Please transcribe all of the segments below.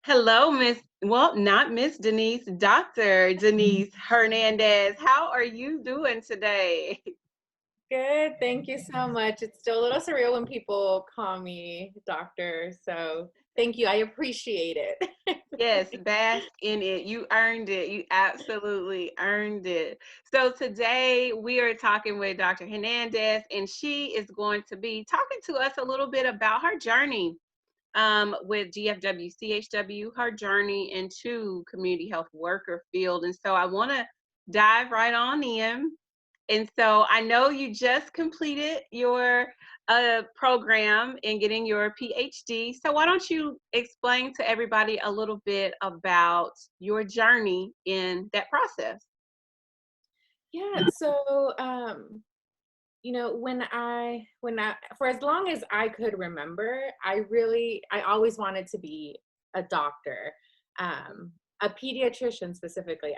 Hello, not Miss Denise, Dr. Denise Hernandez. How are you doing today? Good, thank you so much. It's still a little surreal when people call me doctor, so thank you. I appreciate it. Yes, bask in it. You earned it. You absolutely earned it. So today we are talking with Dr. Hernandez, and she is going to be talking to us a little bit about her journey with DFW CHW, her journey into community health worker field. And so I want to dive right on in. And so I know you just completed your program in getting your PhD. So why don't you explain to everybody a little bit about your journey in that process? Yeah, so when I for as long as I could remember, I always wanted to be a doctor, a pediatrician specifically.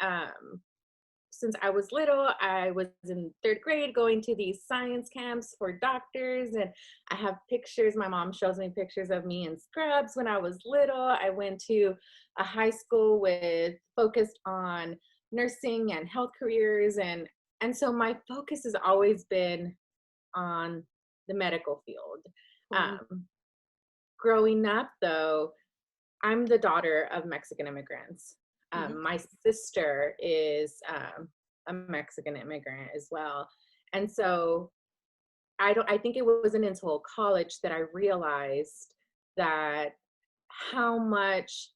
Um since I was little, I was in third grade going to these science camps for doctors, and I have pictures. My mom shows me pictures of me in scrubs when I was little. I went to a high school with focused on nursing and health careers, and so my focus has always been on the medical field. Mhm. Growing up, though, I'm the daughter of Mexican immigrants. Mhm. My sister is a Mexican immigrant as well. And so I think it wasn't until college that I realized that how much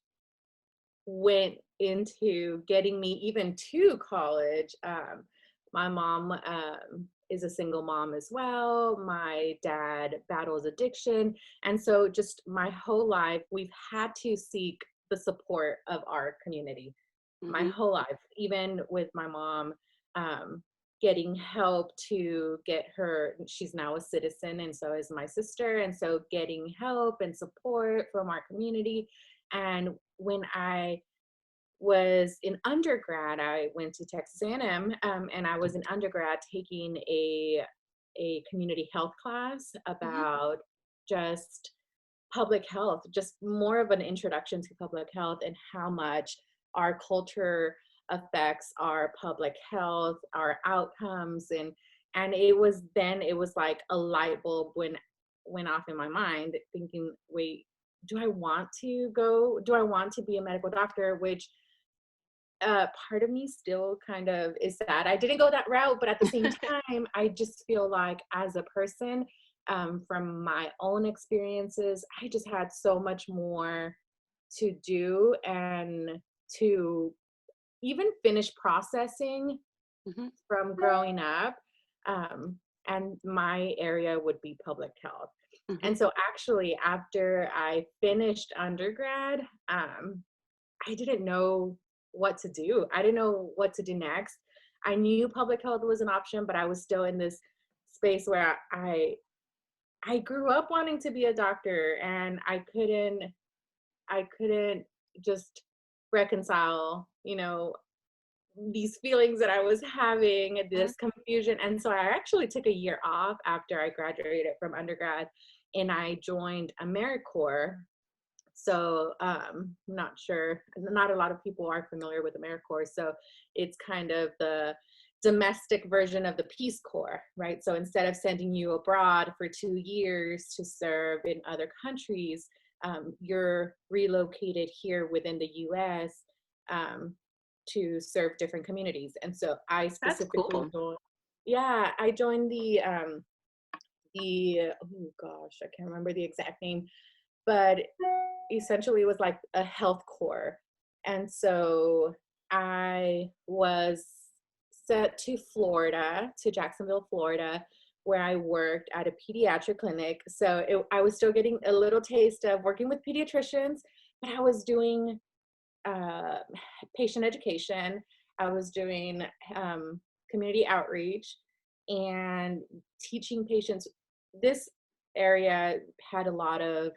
went into getting me even to college. My mom is a single mom as well. My dad battles addiction. And so, just my whole life, we've had to seek the support of our community. My Mhm. whole life, even with my mom getting help to get her, she's now a citizen, and so is my sister. And so, getting help and support from our community. And when I was in undergrad, I went to Texas A&M, and I was in undergrad taking a community health class Mhm. about just public health, just more of an introduction to public health and how much our culture affects our public health, our outcomes, and it was like a light bulb went off in my mind, thinking, wait, do I want to be a medical doctor? Which part of me still kind of is sad I didn't go that route, but at the same time, I just feel like as a person, from my own experiences, I just had so much more to do and to even finish processing Mhm. from growing up. Um, and my area would be public health. Mhm. And so, actually, after I finished undergrad, I didn't know what to do. I didn't know what to do next. I knew public health was an option, but I was still in this space where I grew up wanting to be a doctor, and I couldn't just reconcile, these feelings that I was having, Mhm. this confusion. And so I actually took a year off after I graduated from undergrad, and I joined Americorps. So not sure, not a lot of people are familiar with Americorps. So it's kind of the domestic version of the Peace Corps, right? So instead of sending you abroad for 2 years to serve in other countries, you're relocated here within the U.S. Um, to serve different communities. And so I That's specifically cool. joined. Yeah, I joined the oh gosh, I can't remember the exact name, but essentially it was like a health corps. And so I was sent to Florida, to Jacksonville, Florida, where I worked at a pediatric clinic. So I was still getting a little taste of working with pediatricians, but I was doing uh, patient education. I was doing community outreach and teaching patients. This area had a lot of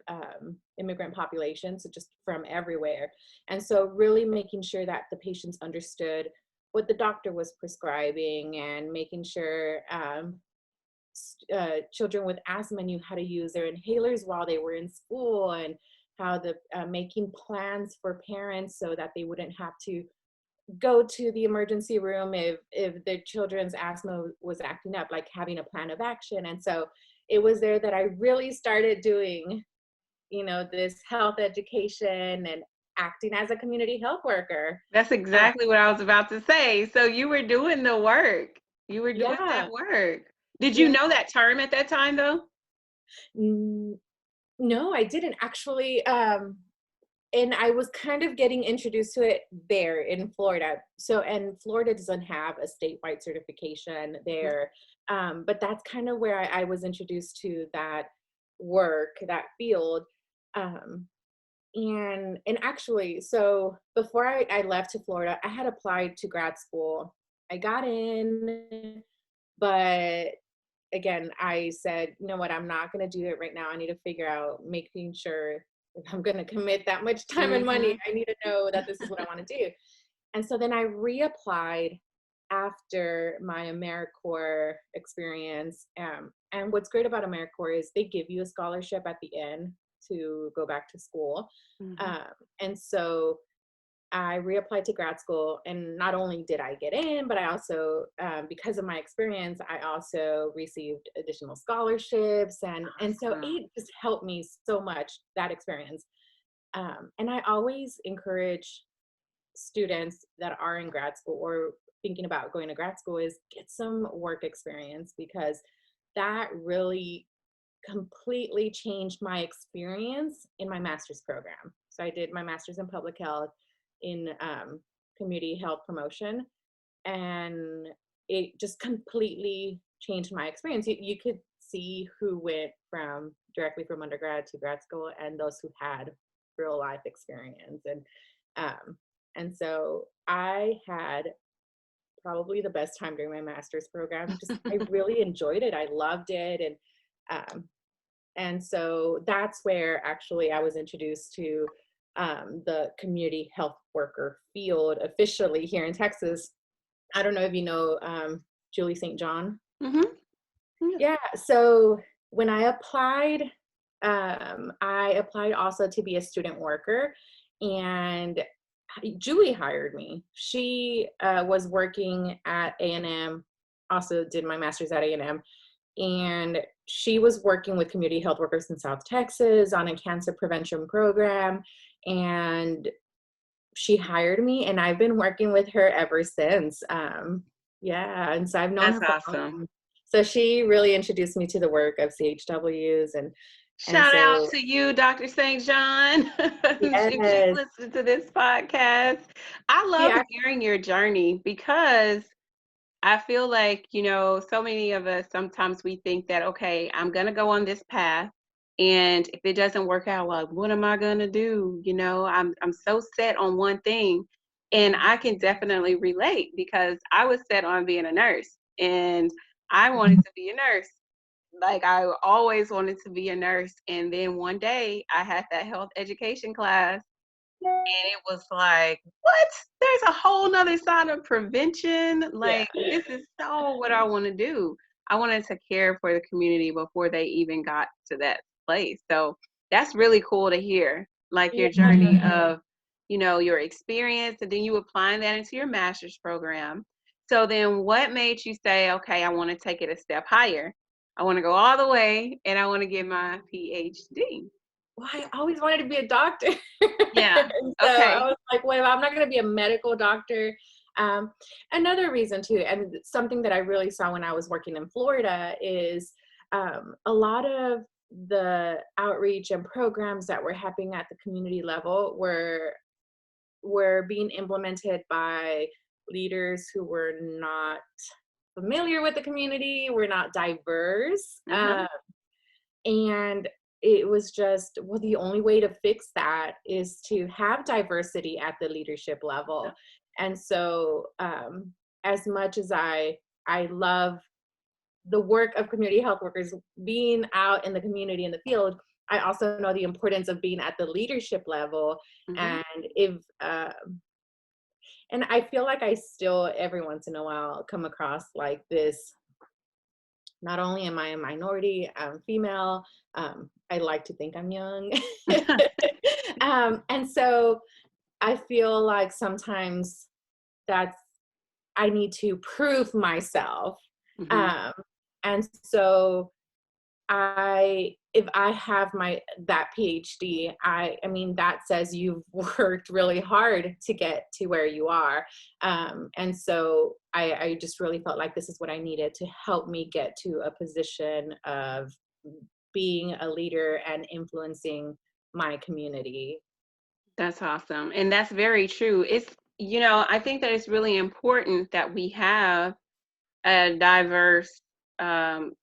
immigrant populations, so just from everywhere. And so, really making sure that the patients understood what the doctor was prescribing, and making sure children with asthma knew how to use their inhalers while they were in school, how the making plans for parents so that they wouldn't have to go to the emergency room if their children's asthma was acting up, like having a plan of action. And so it was there that I really started doing, this health education and acting as a community health worker. That's exactly what I was about to say. So you were doing the work. You were doing Yeah, that work. Did you yeah. know that term at that time though? N- No, I didn't actually. And I was kind of getting introduced to it there in Florida. So, and Florida doesn't have a statewide certification Mhm. there. But that's kind of where I was introduced to that work, that field. Um, and actually, so before I left to Florida, I had applied to grad school. I got in, but again, I said, you know what, I'm not going to do it right now. I need to figure out making sure if I'm going to commit that much time and money, Mhm. I need to know that this is what I want to do. And so then I reapplied after my Americorps experience. And what's great about Americorps is they give you a scholarship at the end to go back to school. Mhm. Um, and so I reapplied to grad school, and not only did I get in, but I also, because of my experience, I also received additional scholarships, and so Awesome. it just helped me so much, that experience. And I always encourage students that are in grad school or thinking about going to grad school is get some work experience, because that really completely changed my experience in my master's program. So I did my master's in public health in community health promotion, and it just completely changed my experience. You could see who went from directly from undergrad to grad school and those who had real life experience. Um, and so I had probably the best time during my master's program. Just I really enjoyed it. I loved it. Um, and so that's where actually I was introduced to the community health worker field officially here in Texas. I don't know if you know Julie St. John. Mhm. Yeah. Yeah. So when I applied also to be a student worker, and Julie hired me. She was working at A&M, also did my master's at A&M, and she was working with community health workers in South Texas on a cancer prevention program, and she hired me, and I've been working with her ever since. Yeah, and so I've known That's her for a long awesome. time. So she really introduced me to the work of CHWs, and Shout out so to you, Dr. St. John. If she's yes, listening to this podcast. I she love hearing your journey because I feel like, so many of us sometimes we think that, okay, I'm going to go on this path. And if it doesn't work out, like, what am I going to do? I'm so set on one thing. And I can definitely relate because I was set on being a nurse and I wanted to be a nurse. Like I always wanted to be a nurse. And then one day I had that health education class and it was like, what? There's a whole nother side of prevention. yeah, Like, this is so what I want to do. I wanted to care for the community before they even got to that place. So that's really cool to hear, like yeah. your journey of, your experience, and then you applying that into your master's program. So then what made you say, okay, I want to take it a step higher? I want to go all the way and I want to get my PhD. Well, I always wanted to be a doctor. Yeah. And so I Okay. was like, well, I'm not going to be a medical doctor. Um, Another reason too, and something that I really saw when I was working in Florida is a lot of the outreach and programs that were happening at the community level were being implemented by leaders who were not familiar with the community, were not diverse. Uh-huh. And it was just, well, the only way to fix that is to have diversity at the leadership level. And so as much as I love the work of community health workers being out in the community in the field, I also know the importance of being at the leadership level. Mhm. And if and I feel like I still every once in a while come across like this not only am I a minority, I'm female. I like to think I'm young. And so I feel like sometimes that's, I need to prove myself. Mm-hmm. Um, and so if I have that PhD, I mean, that says you've worked really hard to get to where you are. And so I just really felt like this is what I needed to help me get to a position of being a leader and influencing my community. That's awesome. And that's very true. I think that it's really important that we have a diverse um,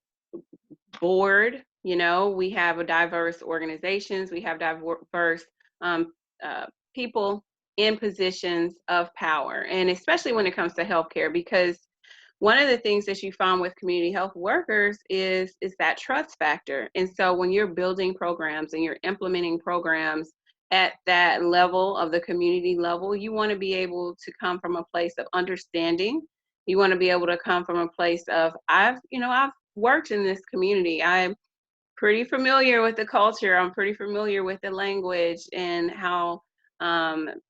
board. We have a diverse organizations, we have diverse um, people in positions of power, and especially when it comes to healthcare, because one of the things that you found with community health workers is that trust factor. And so when you're building programs and you're implementing programs at that level of the community level, you want to be able to come from a place of understanding. You want to be able to come from a place of, I've worked in this community. I'm pretty familiar with the culture. I'm pretty familiar with the language and how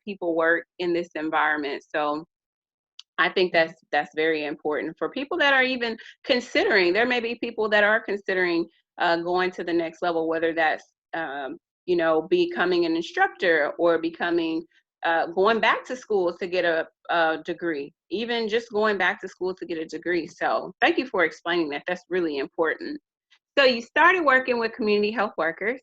people work in this environment. So I think that's very important for people that are even considering. There may be people that are considering going to the next level, whether that's becoming an instructor or becoming going back to school to get a degree, even just going back to school to get a degree. So thank you for explaining that. That's really important. So you started working with community health workers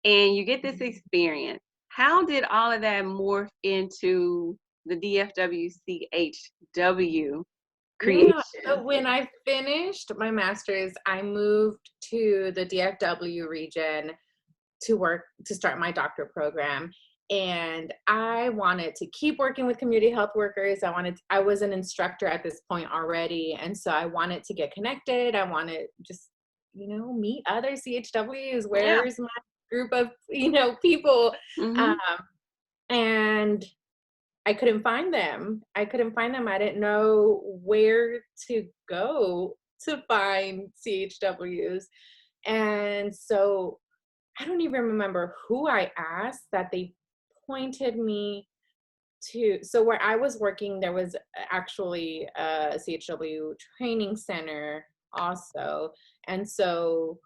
and you get this experience. How did all of that morph into the DFW CHW Yeah, so creation? when I finished my master's, I moved to the DFW region to start my doctorate program. And I wanted to keep working with community health workers. I was an instructor at this point already. And so I wanted to get connected. I wanted just, meet other CHWs. Yeah. Where's my group of, people? Um, Mhm. and I couldn't find them. I couldn't find them. I didn't know where to go to find CHWs. And so I don't even remember who I asked that they pointed me to. So where I was working, there was actually a CHW training center also. And so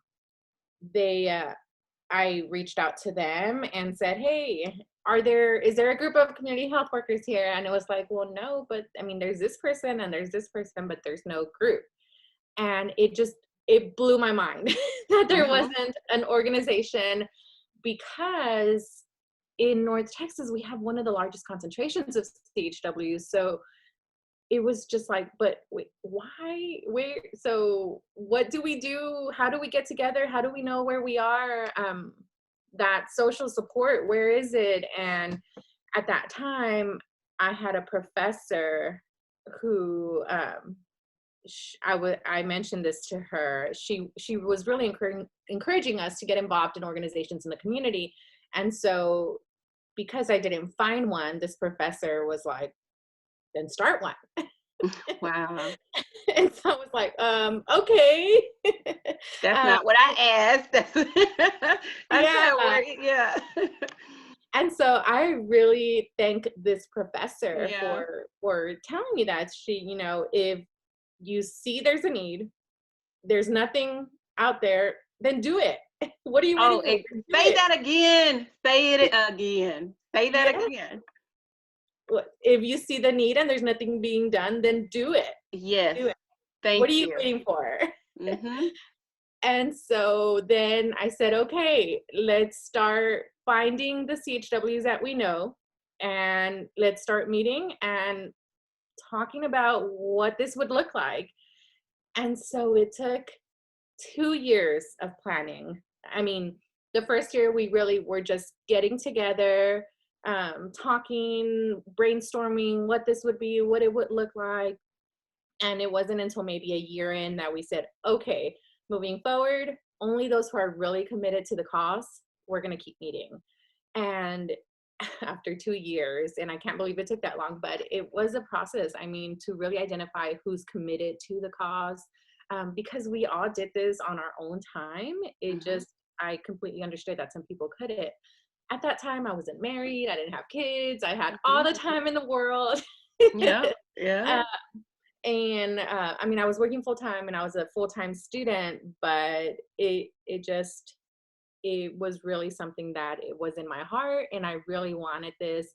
I reached out to them and said, "Hey, is there a group of community health workers here?" And it was like, "Well, no, but I mean, there's this person and there's this person, but there's no group." And it blew my mind that there Mhm. wasn't an organization, because in North Texas, we have one of the largest concentrations of CHWs. So it was just like, but wait, why? Where? So what do we do? How do we get together? How do we know where we are? That social support, where is it? And at that time, I had a professor who I mentioned this to her. She was really encouraging us to get involved in organizations in the community. And so because I didn't find one, this professor was like, then start one. Wow. And so I was like, okay. That's uh, not what I asked. I said, yeah. yeah. And so I really thank this professor Yeah. for telling me that. If you see there's a need, there's nothing out there, then do it. What are you Oh, waiting for? Just do say it. that again. Say it again. Say that Yeah. again. If you see the need and there's nothing being done, then do it. Yes. Do it. What Thank are you you. waiting for? Mhm. And so then I said, okay, let's start finding the CHWs that we know, and let's start meeting and talking about what this would look like. And so it took 2 years of planning. I mean, the first year we really were just getting together, talking, brainstorming what this would be, what it would look like. And it wasn't until maybe a year in that we said, okay, moving forward, only those who are really committed to the cause, we're going to keep meeting. And after 2 years, and I can't believe it took that long, but it was a process. I mean, to really identify who's committed to the cause, because we all did this on our own time, it Mhm. just, I completely understood that some people couldn't. At that time, I wasn't married, I didn't have kids, I had all Mhm. the time in the world. Yep. uh, Yep. and I mean, I was working full time and I was a full time student, but it just, it was really something that it was in my heart and I really wanted this.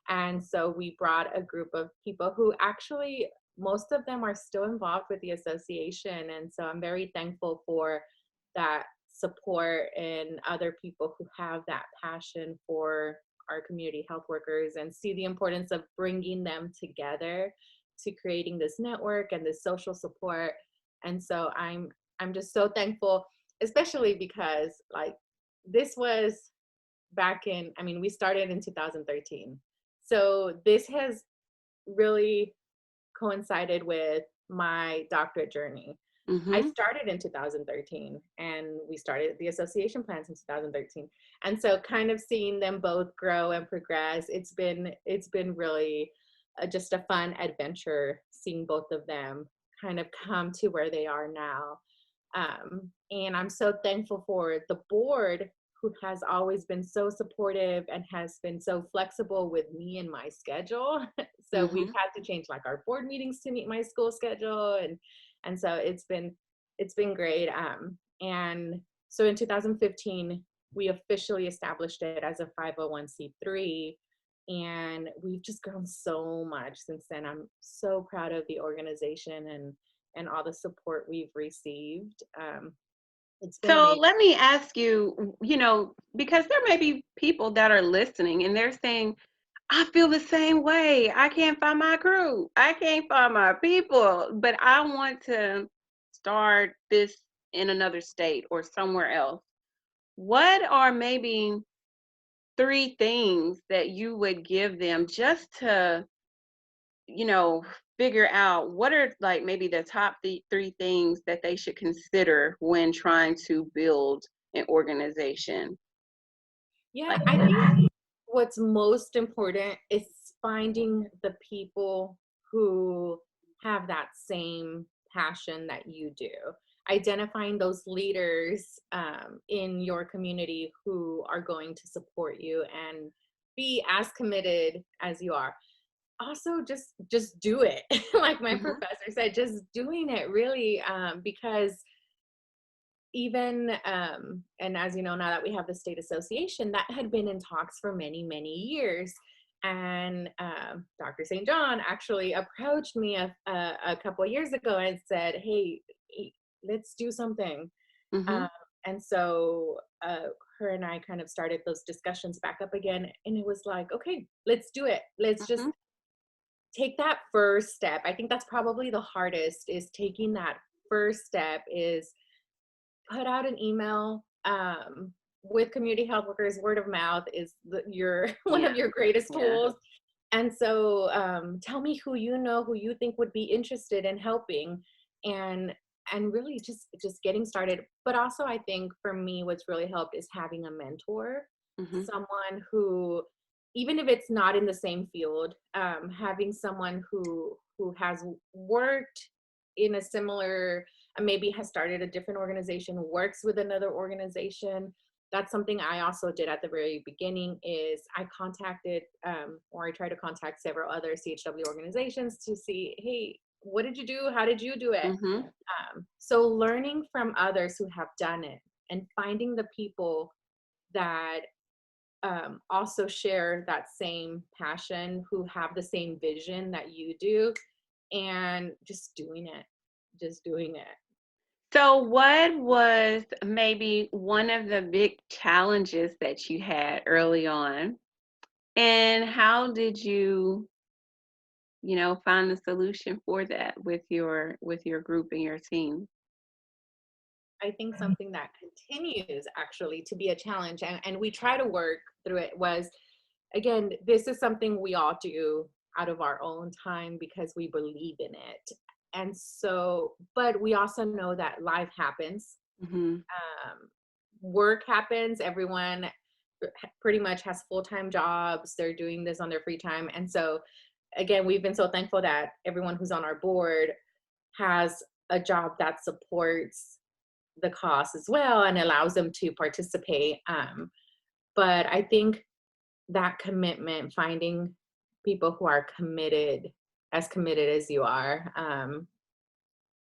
And so we brought a group of people who actually, most of them are still involved with the association. And so I'm very thankful for that support and other people who have that passion for our community health workers and see the importance of bringing them together to creating this network and this social support. And so I'm just so thankful, especially because like this was back in, I mean, we started in 2013. So this has really coincided with my doctorate journey. I Mhm. started in 2013 and we started the association plans in 2013. And so kind of seeing them both grow and progress, it's been really just a fun adventure seeing both of them kind of come to where they are now. And I'm so thankful for the board who has always been so supportive and has been so flexible with me and my schedule. So we've Mhm. had to change like our board meetings to meet my school schedule, and so it's been great. And so in 2015 we officially established it as a 501c3, and we've just grown so much since then. I'm so proud of the organization and all the support we've received. It's been So amazing. let me ask you, because there may be people that are listening and they're saying, I feel the same way. I can't find my crew. I can't find my people, but I want to start this in another state or somewhere else. What are maybe three things that you would give them just to, you know, figure out what are like maybe the top three things that they should consider when trying to build an organization? Yeah, Like, I think what's most important is finding the people who have that same passion that you do. Identifying those leaders in your community who are going to support you and be as committed as you are. Also, just do it. Like my mhm, professor said, just doing it really, because even and as you know, now that we have the state association, that had been in talks for many years. And Dr. St. John actually approached me a couple of years ago and said, hey, let's do something. mhm, um, and so her and I kind of started those discussions back up again, and it was like, okay, let's do it. Let's just mhm, take that first step. I think that's probably the hardest, is taking that first step, is put out an email. With community health workers, word of mouth is your one of yeah, your greatest yeah. tools. And so tell me who you know, who you think would be interested in helping, and really just getting started. But also, I think for me, what's really helped is having a mentor, Mhm, someone who, even if it's not in the same field, having someone who has worked in a similar, maybe has started a different organization, works with another organization. That's something I also did at the very beginning, is I contacted or I tried to contact several other CHW organizations to see, hey, what did you do? How did you do it? mhm. So learning from others who have done it and finding the people that also share that same passion, who have the same vision that you do, and just doing it. So, what was maybe one of the big challenges that you had early on, and how did you, find the solution for that with your group and your team? I think something that continues actually to be a challenge, and we try to work through it, was, again, this is something we all do out of our own time because we believe in it. And so, but we also know that life happens, Mhm, um, work happens. Everyone pretty much has full-time jobs. They're doing this on their free time. And so, again, we've been so thankful that everyone who's on our board has a job that supports the cause as well and allows them to participate. But I think that commitment, finding people who are committed as you are,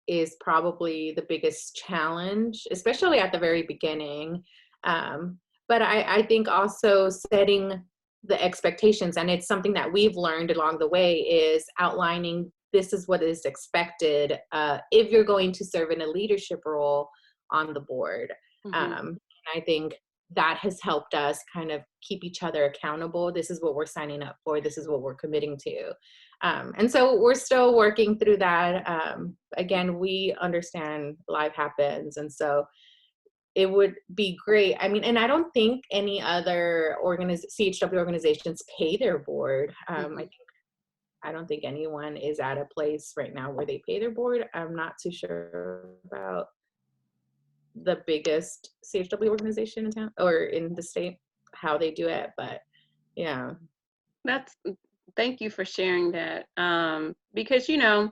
is probably the biggest challenge, especially at the very beginning. But I think also setting the expectations, and it's something that we've learned along the way, is outlining this is what is expected if you're going to serve in a leadership role on the board. And I think that has helped us kind of keep each other accountable. This is what we're signing up for. This is what we're committing to. And so we're still working through that. Again, we understand life happens. And so it would be great. I mean, and I don't think any other CHW organizations pay their board. I don't think anyone is at a place right now where they pay their board. I'm not too sure about the biggest CHW organization in town or in the state, how they do it, but yeah. Thank you for sharing that. Because, you know,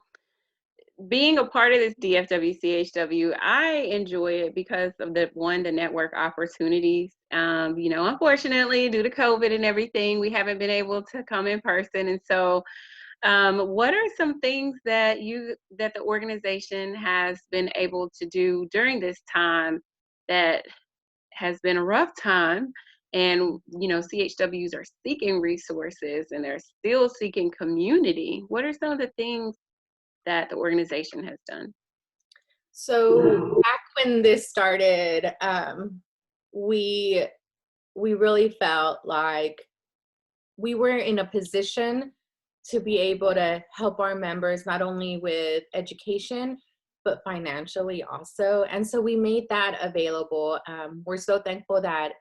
being a part of this DFW CHW, I enjoy it because of the network opportunities. You know, unfortunately, due to COVID and everything, we haven't been able to come in person. And so what are some things that the organization has been able to do during this time that has been a rough time? And, you know, CHWs are seeking resources and they're still seeking community. What are some of the things that the organization has done? So back when this started, we really felt like we were in a position to be able to help our members not only with education, but financially also. And so we made that available. We're so thankful that,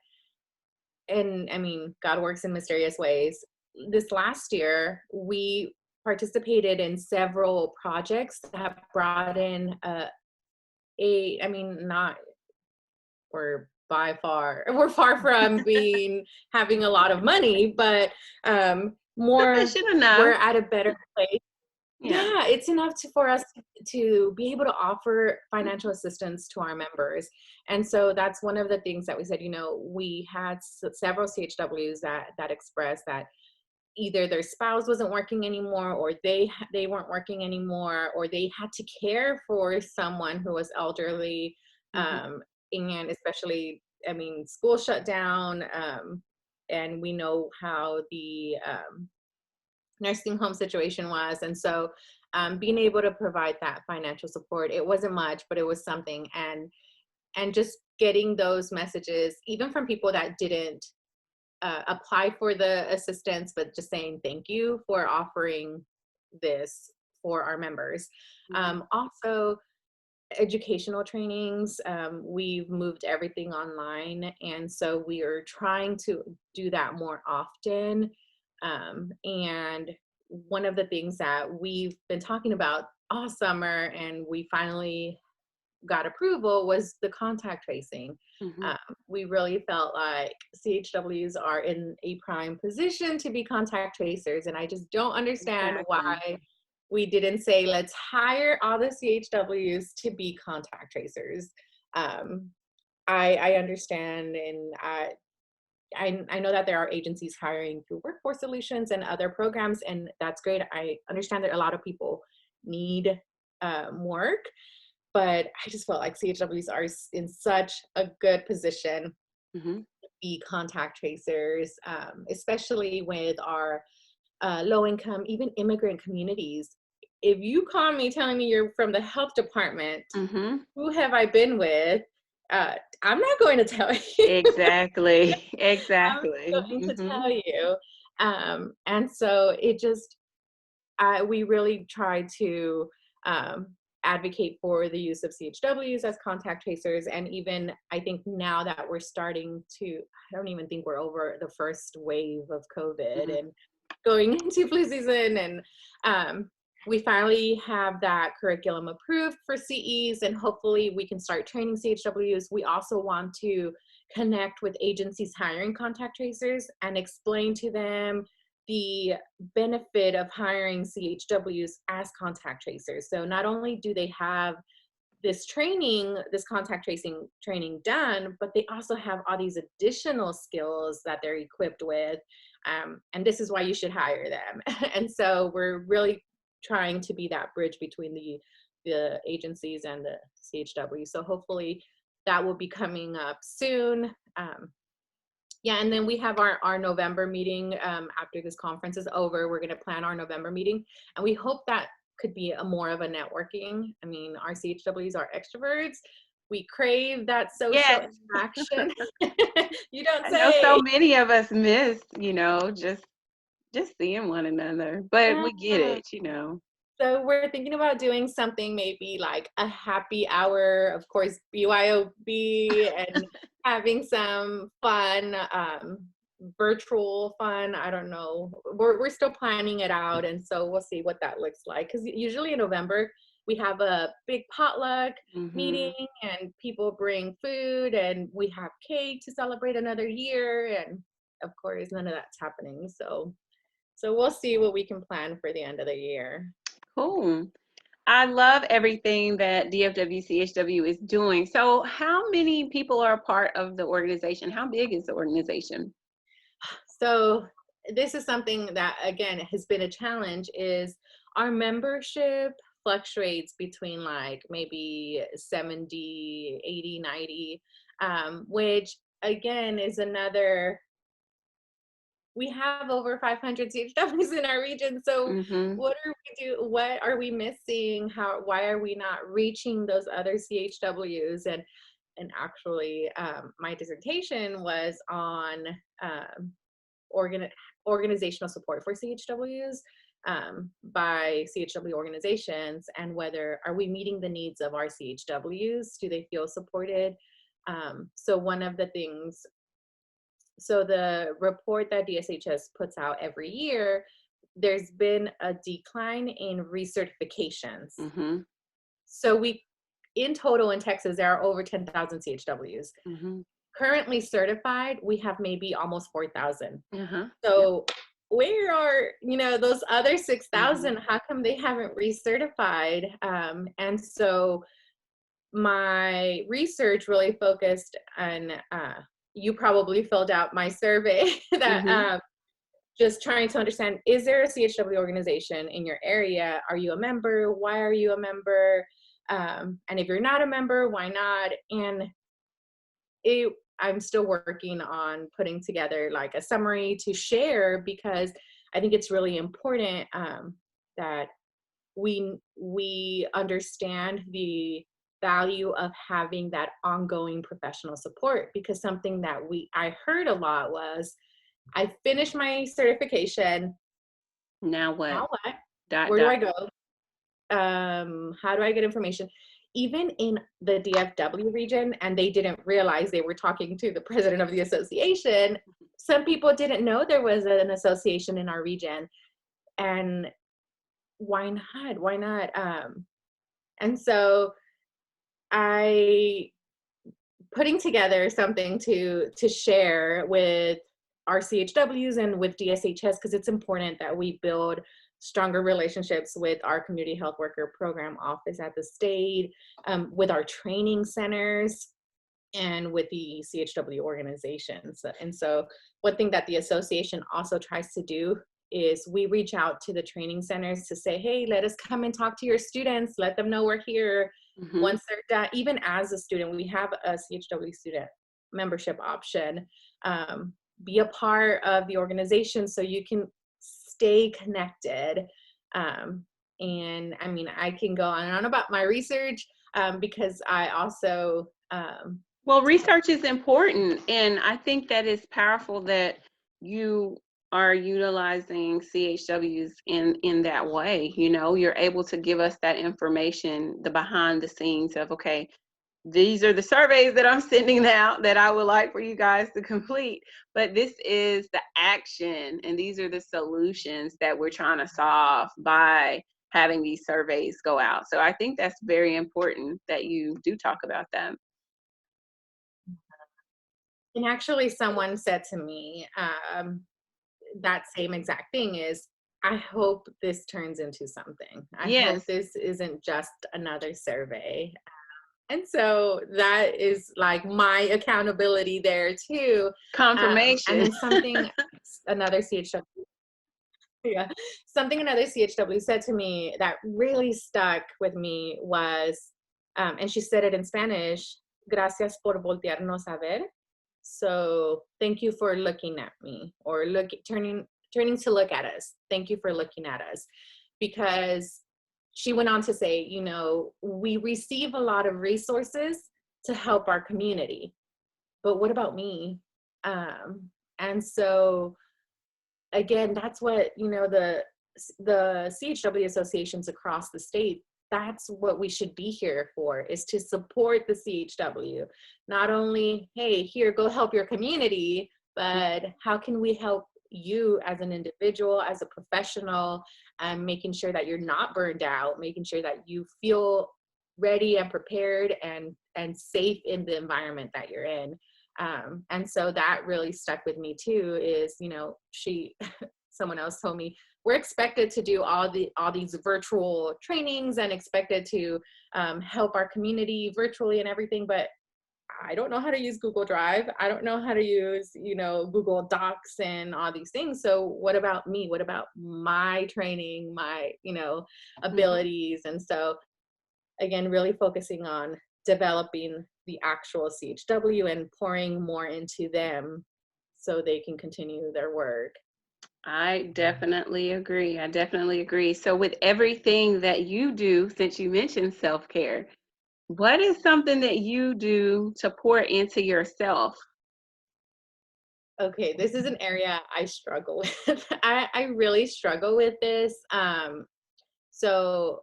and I mean, God works in mysterious ways. This last year, we participated in several projects that brought in we're far from having a lot of money, but we're at a better place. Yeah, it's enough for us to be able to offer financial assistance to our members. And so that's one of the things that we said. You know, we had several CHWs that expressed that either their spouse wasn't working anymore, or they weren't working anymore, or they had to care for someone who was elderly. And especially, I mean, school shut down, and we know how the nursing home situation was. And so being able to provide that financial support, it wasn't much, but it was something. And just getting those messages, even from people that didn't apply for the assistance, but just saying thank you for offering this for our members. Also, educational trainings, we've moved everything online, and so we are trying to do that more often. And one of the things that we've been talking about all summer, and we finally got approval, was the contact tracing. We really felt like CHWs are in a prime position to be contact tracers, and I just don't understand why we didn't say, let's hire all the CHWs to be contact tracers. I understand, and I know that there are agencies hiring through Workforce Solutions and other programs, and that's great. I understand that a lot of people need work, but I just felt like CHWs are in such a good position to be contact tracers, especially with our low income, even immigrant communities. If you call me telling me you're from the health department, who have I been with? I'm not going to tell you. Exactly. I'm going to tell you. And so it just, we really try to advocate for the use of CHWs as contact tracers. And even, I think now that we're starting to, I don't even think we're over the first wave of COVID and going into flu season, and we finally have that curriculum approved for CEs, and hopefully we can start training CHWs. We also want to connect with agencies hiring contact tracers and explain to them the benefit of hiring CHWs as contact tracers. So not only do they have this training, this contact tracing training done, but they also have all these additional skills that they're equipped with. And this is why you should hire them. And so we're really trying to be that bridge between the agencies and the CHW. So hopefully that will be coming up soon. Yeah, and then we have our November meeting after this conference is over. We're going to plan our November meeting, and we hope that could be a more of a networking. I mean, our CHWs are extroverts. We crave that social Yes. interaction. You don't I know so say. many of us miss, just seeing one another, but we get Yeah. it. So we're thinking about doing something maybe like a happy hour, of course, BYOB, and having some fun, virtual fun. I don't know. We're still planning it out, and so we'll see what that looks like. Because usually in November we have a big potluck meeting, Mhm. and people bring food, and we have cake to celebrate another year, and of course none of that's happening. So we'll see what we can plan for the end of the year. Cool. I love everything that DFW CHW is doing. So, how many people are a part of the organization? How big is the organization? So this is something that again has been a challenge is our membership fluctuates between like maybe 70, 80, 90, which again is another, we have over 500 CHWs in our region. So Mhm. what are we missing? Why are we not reaching those other CHWs? And actually my dissertation was on organ- organizational support for CHWs by CHW organizations, and whether are we meeting the needs of our CHWs? Do they feel supported? So one of the things, so the report that DSHS puts out every year, there's been a decline in recertifications. Mhm. So in total in Texas, there are over 10,000 CHWs. Mhm. Currently certified, we have maybe almost 4,000. Uh-huh. Yep. So where are, those other Mhm. 6,000? How come they haven't recertified? And so my research really focused on, you probably filled out my survey that Mhm. just trying to understand, is there a CHW organization in your area? Are you a member? Why are you a member? And if you're not a member, why not? And I'm still working on putting together like a summary to share, because I think it's really important that we understand the value of having that ongoing professional support. Because something that I heard a lot was, I finished my certification. Now what? Now what? Dot Where do dot. I go? How do I get information? Even in the DFW region, and they didn't realize they were talking to the president of the association. Some people didn't know there was an association in our region, and why not? Why not? And so I putting together something to share with our CHWs and with DSHS, because it's important that we build stronger relationships with our community health worker program office at the state, with our training centers, and with the CHW organizations. And so one thing that the association also tries to do is we reach out to the training centers to say, hey, let us come and talk to your students, let them know we're here. Mhm. Once they're done, even as a student, we have a CHW student membership option. Be a part of the organization so you can stay connected. And I mean, I can go on and on about my research, because I also Well, research is important, and I think that it's powerful that you are utilizing CHWs in that way. You're able to give us that information, the behind the scenes of, okay, these are the surveys that I'm sending out that I would like for you guys to complete, but this is the action, and these are the solutions that we're trying to solve by having these surveys go out. So I think that's very important that you do talk about that. and actually someone said to me, that same exact thing is, I hope this turns into something. I hope Yes. this isn't just another survey. And so that is like my accountability there too. And Confirmation. then something another CHW, yeah, something another CHW said to me that really stuck with me was, and she said it in Spanish, gracias por voltearnos a ver. So thank you for looking at me, or turning to look at us. Thank you for looking at us. Because she went on to say, you know, we receive a lot of resources to help our community, but what about me? And so again, that's what, you know, the CHW associations across the state, that's what we should be here for, is to support the CHW. Not only, hey, here, go help your community, but how can we help you as an individual, as a professional, and making sure that you're not burned out, making sure that you feel ready and prepared and safe in the environment that you're in. And so that really stuck with me too, is, you know, someone else told me, we're expected to do all these virtual trainings and expected to help our community virtually and everything, but I don't know how to use Google Drive. I don't know how to use, you know, Google Docs and all these things. So what about me? What about my training, my, you know, abilities? And so again, really focusing on developing the actual CHW and pouring more into them so they can continue their work. I definitely agree. I definitely agree. So, with everything that you do, since you mentioned self care, what is something that you do to pour into yourself? Okay, this is an area I struggle with. I really struggle with this. So,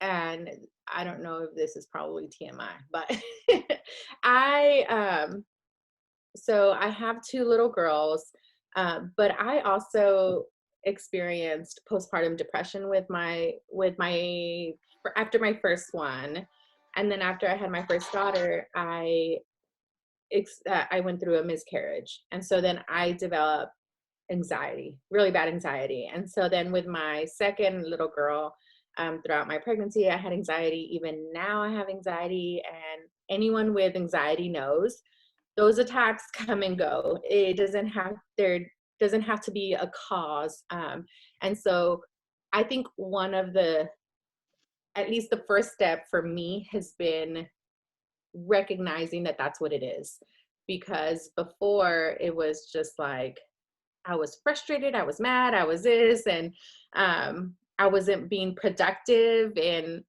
and I don't know if this is probably TMI, but I so I have two little girls, but I also experienced postpartum depression after my first one, and then after I had my first daughter, I went through a miscarriage, and so then I developed anxiety, really bad anxiety, and so then with my second little girl, throughout my pregnancy, I had anxiety. Even now, I have anxiety, and anyone with anxiety knows those attacks come and go. There doesn't have to be a cause. And so I think at least the first step for me has been recognizing that that's what it is. Because before it was just like, I was frustrated, I was mad, I was this, and I wasn't being productive. And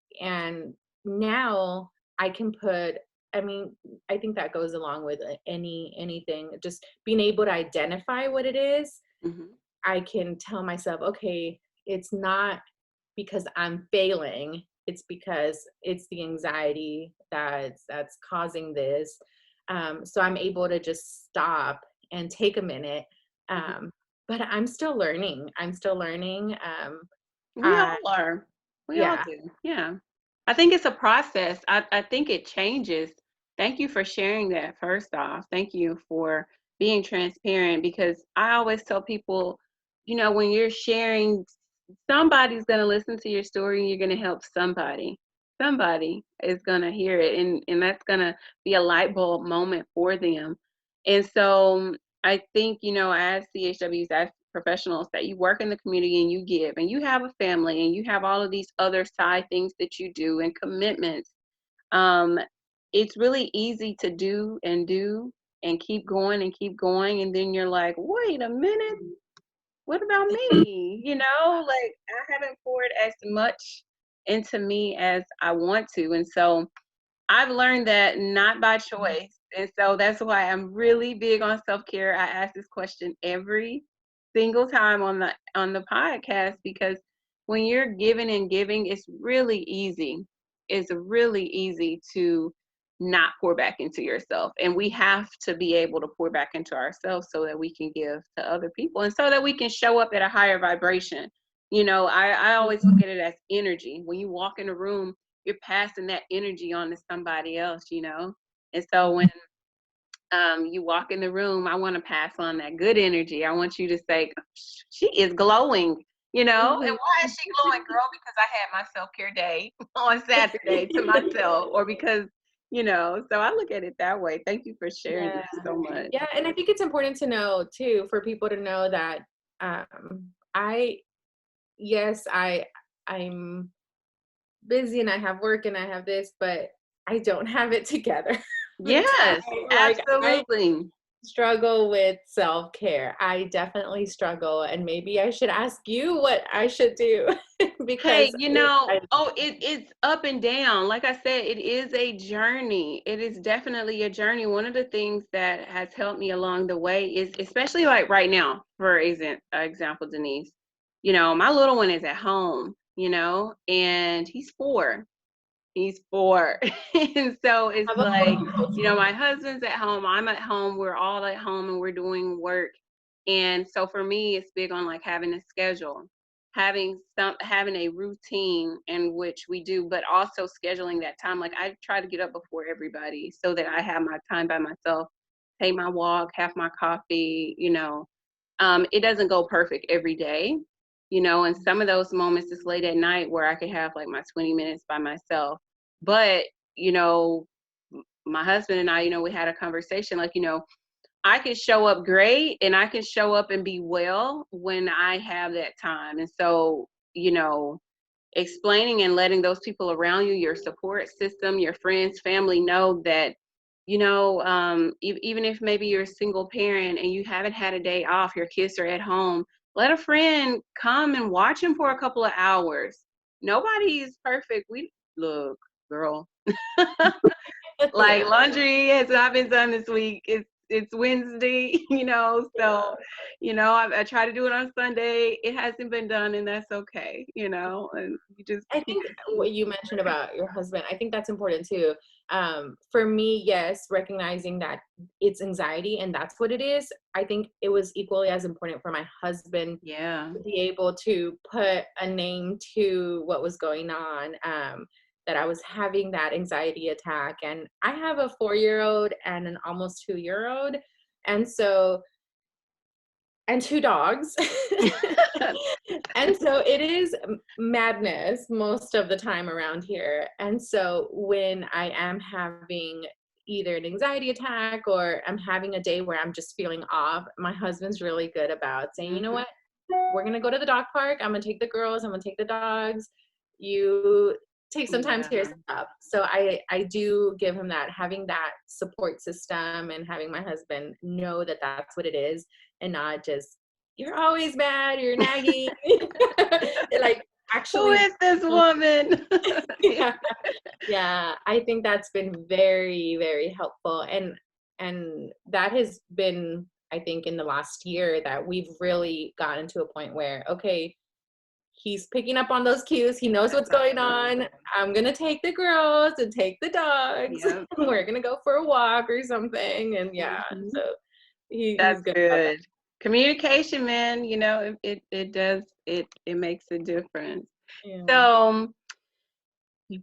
now I can I mean, I think that goes along with anything, just being able to identify what it is. Mhm. I can tell myself, okay, it's not because I'm failing, it's because it's the anxiety that's causing this. So I'm able to just stop and take a minute. Mhm. um, but I'm still learning. We I all are. We all Yeah. do. Yeah. I think it's a process. I think it changes. Thank you for sharing that, first off. Thank you for being transparent, because I always tell people, when you're sharing, somebody's going to listen to your story and you're going to help somebody. Somebody is going to hear it, and that's going to be a light bulb moment for them. And so I think, as CHWs, as professionals, that you work in the community and you give, and you have a family and you have all of these other side things that you do and commitments. Um, it's really easy to do and keep going and keep going. And then you're like, wait a minute, what about me? Like, I haven't poured as much into me as I want to. And so I've learned that not by choice. And so that's why I'm really big on self-care. I ask this question every single time on the podcast, because when you're giving and giving, it's really easy. It's really easy to not pour back into yourself. And we have to be able to pour back into ourselves so that we can give to other people, and so that we can show up at a higher vibration. I always look at it as energy. When you walk in a room, you're passing that energy on to somebody else. And so when you walk in the room, I want to pass on that good energy. I want you to say, she is glowing, you know? And Mhm. why is she glowing, girl? Because I had my self-care day on Saturday to myself, or because, you know, so I look at it that way. Thank you for sharing Yeah. that so much. Yeah, and I think it's important to know too, for people to know that I yes, I'm busy and I have work and I have this, but I don't have it together all the time. Yes, Like I absolutely. struggle with self-care. I definitely struggle, and maybe I should ask you what I should do Hey, because you know, I oh, it's up and down. Like I said, it is a journey. It is definitely a journey. One of the things that has helped me along the way is, especially like right now, for example, Denise, you know, my little one is at home, you know, and he's 4. He's 4. And so it's have a like, you know, my husband's at home, I'm at home, we're all at home and we're doing work. And so for me, it's big on like having a schedule, having a routine in which we do, but also scheduling that time. Like I try to get up before everybody so that I have my time by myself, take my walk, have my coffee, you know. It doesn't go perfect every day, you know, and some of those moments it's late at night where I can have like my 20 minutes by myself. But, you know, my husband and I, you know, we had a conversation like, you know, I can show up great and I can show up and be well when I have that time. And so, you know, explaining and letting those people around you, your support system, your friends, family know that, you know, even if maybe you're a single parent and you haven't had a day off, your kids are at home, let a friend come and watch them for a couple of hours. Nobody is perfect. We look, girl, like yeah. laundry has not been done this week. It's Wednesday, you know, so you know, I try to do it on Sunday. It hasn't been done, and that's okay, you know. And you just I keep think what you mentioned about your husband, I think that's important too. For me, yes, recognizing that it's anxiety and that's what it is. I think it was equally as important for my husband yeah. to be able to put a name to what was going on. That I was having that anxiety attack, and I have a 4-year-old and an almost 2-year-old, and so and 2 dogs. And so it is madness most of the time around here. And so when I am having either an anxiety attack or I'm having a day where I'm just feeling off, my husband's really good about saying, you know Mhm. what, we're gonna go to the dog park. I'm gonna take the girls, I'm gonna take the dogs. You take some time to Yeah. yourself. So I do give him that, having that support system and having my husband know that that's what it is and not just you're always mad, you're nagging. Like Who actually is this woman? yeah, yeah, I think that's been very, very helpful. And that has been, I think, in the last year that we've really gotten to a point where, okay, he's picking up on those cues. He knows That's what's going awesome. on. I'm gonna take the girls and take the dogs. Yep. We're gonna go for a walk or something. And yeah, Mhm. so he's That's good about good. Communication, man, you know, it does it makes a difference. that. Yeah. So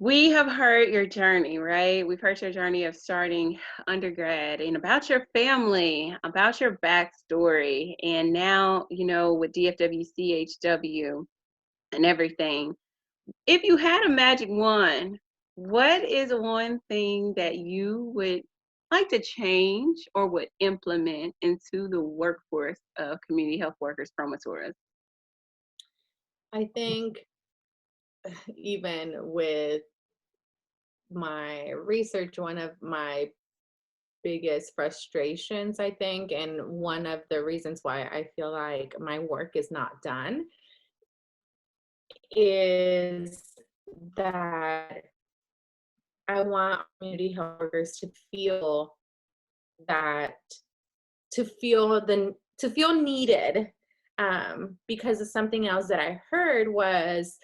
we have heard your journey, right? We've heard your journey of starting undergrad and about your family, about your backstory, and now, you know, with DFW CHW and everything. If you had a magic wand, what is one thing that you would like to change or would implement into the workforce of community health workers, promotoras? I think even with my research, one of my biggest frustrations, I think, and one of the reasons why I feel like my work is not done is that I want community health workers to feel that, to feel needed. Because of something else that I heard was,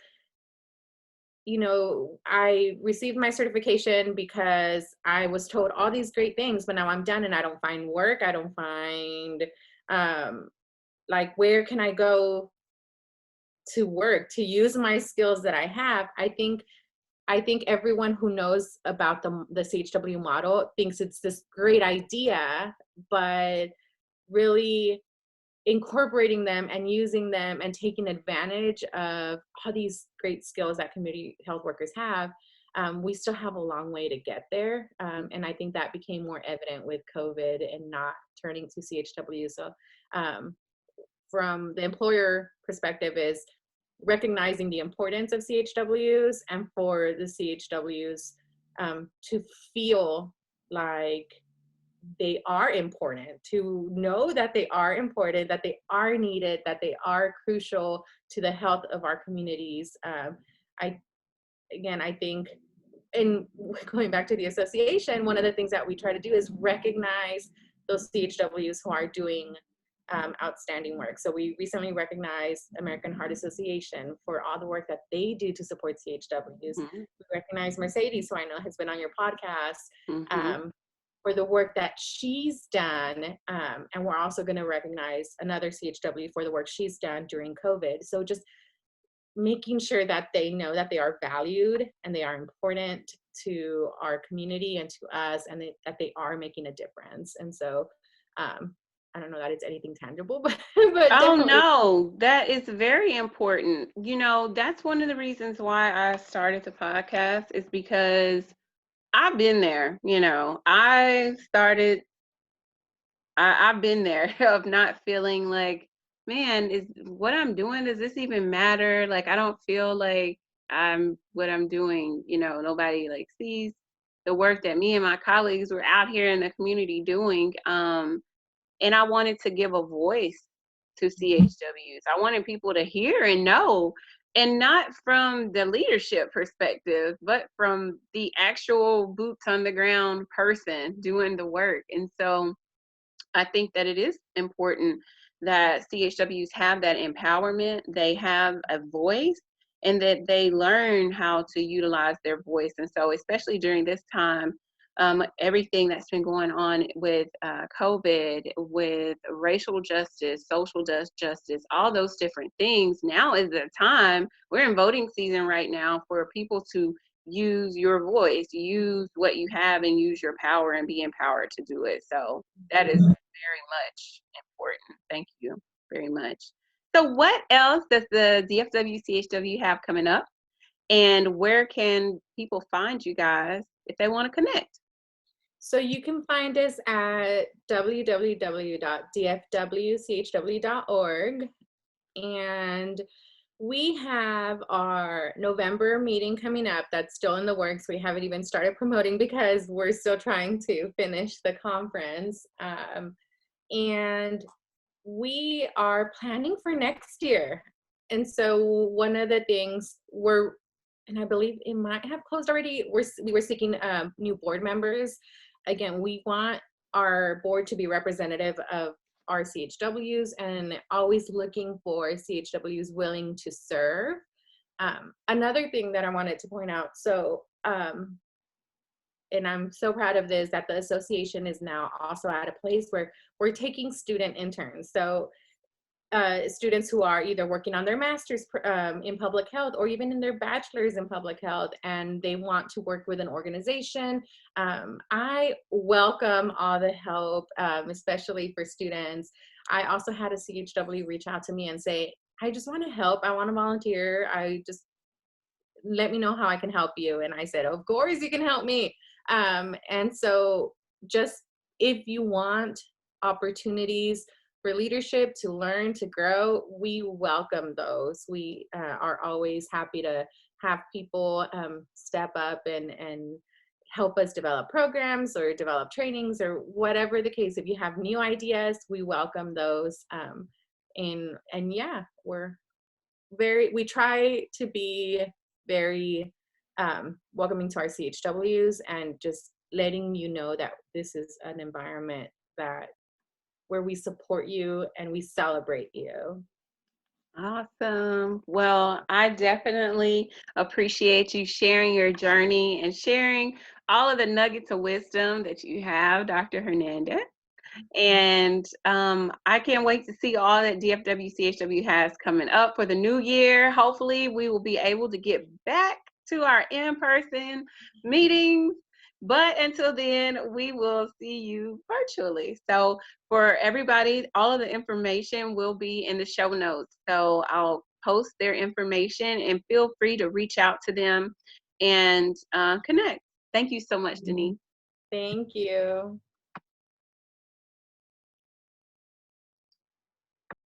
you know, I received my certification because I was told all these great things, but now I'm done and I don't find work. I don't find, um, like, where can I go to work to use my skills that I have? I think I think everyone who knows about the CHW model thinks it's this great idea, but really incorporating them and using them and taking advantage of all these great skills that community health workers have, we still have a long way to get there. And I think that became more evident with COVID and not turning to CHW. So from the employer perspective is recognizing the importance of CHWs, and for the CHWs to feel like they are important, to know that they are important, that they are needed, that they are crucial to the health of our communities. I think, and going back to the association, one of the things that we try to do is recognize those CHWs who are doing outstanding work. So we recently recognized American Heart Association for all the work that they do to support CHWs. Mm-hmm. We recognize Mercedes, who I know has been on your podcast, Mm-hmm. for the work that she's done. And we're also going to recognize another CHW for the work she's done during COVID. So just making sure that they know that they are valued and they are important to our community and to us, and that they are making a difference. And so I don't know that it's anything tangible, but Oh definitely. no, that is very important. That's one of the reasons why I started the podcast, is because I've been there. I've been there of not feeling like, man, is what I'm doing, does this even matter? Like, I don't feel like what I'm doing, nobody like sees the work that me and my colleagues were out here in the community doing. And I wanted to give a voice to CHWs. I wanted people to hear and know, and not from the leadership perspective, but from the actual boots on the ground person doing the work. And so I think that it is important that CHWs have that empowerment, they have a voice, and that they learn how to utilize their voice. And so, especially during this time, everything that's been going on with COVID, with racial justice, social justice, all those different things, now is the time. We're in voting season right now for people to use your voice, use what you have, and use your power and be empowered to do it. So that is very much important. Thank you very much. So what else does the DFW CHW have coming up? And where can people find you guys if they want to connect? So you can find us at www.dfwchw.org. And we have our November meeting coming up that's still in the works. We haven't even started promoting because we're still trying to finish the conference. And we are planning for next year. And so one of the things and I believe it might have closed already, we were seeking new board members. Again, we want our board to be representative of our CHWs, and always looking for CHWs willing to serve. Another thing that I wanted to point out, and I'm so proud of this, that the association is now also at a place where we're taking student interns. So students who are either working on their master's in public health, or even in their bachelor's in public health, and they want to work with an organization. I welcome all the help, especially for students. I also had a CHW reach out to me and say, I just want to help. I want to volunteer. Let me know how I can help you. And I said, of course you can help me. And so just if you want opportunities for leadership, to learn, to grow, we welcome those. We are always happy to have people step up and help us develop programs or develop trainings or whatever the case. If you have new ideas, we welcome those. And yeah, we try to be very welcoming to our CHWs, and just letting you know that this is an environment where we support you and we celebrate you. Awesome. Well, I definitely appreciate you sharing your journey and sharing all of the nuggets of wisdom that you have, Dr. Hernandez. And I can't wait to see all that DFW CHW has coming up for the new year. Hopefully, we will be able to get back to our in-person meetings. But until then, we will see you virtually. So for everybody, all of the information will be in the show notes. So I'll post their information and feel free to reach out to them and connect. Thank you so much, Denise. Thank you.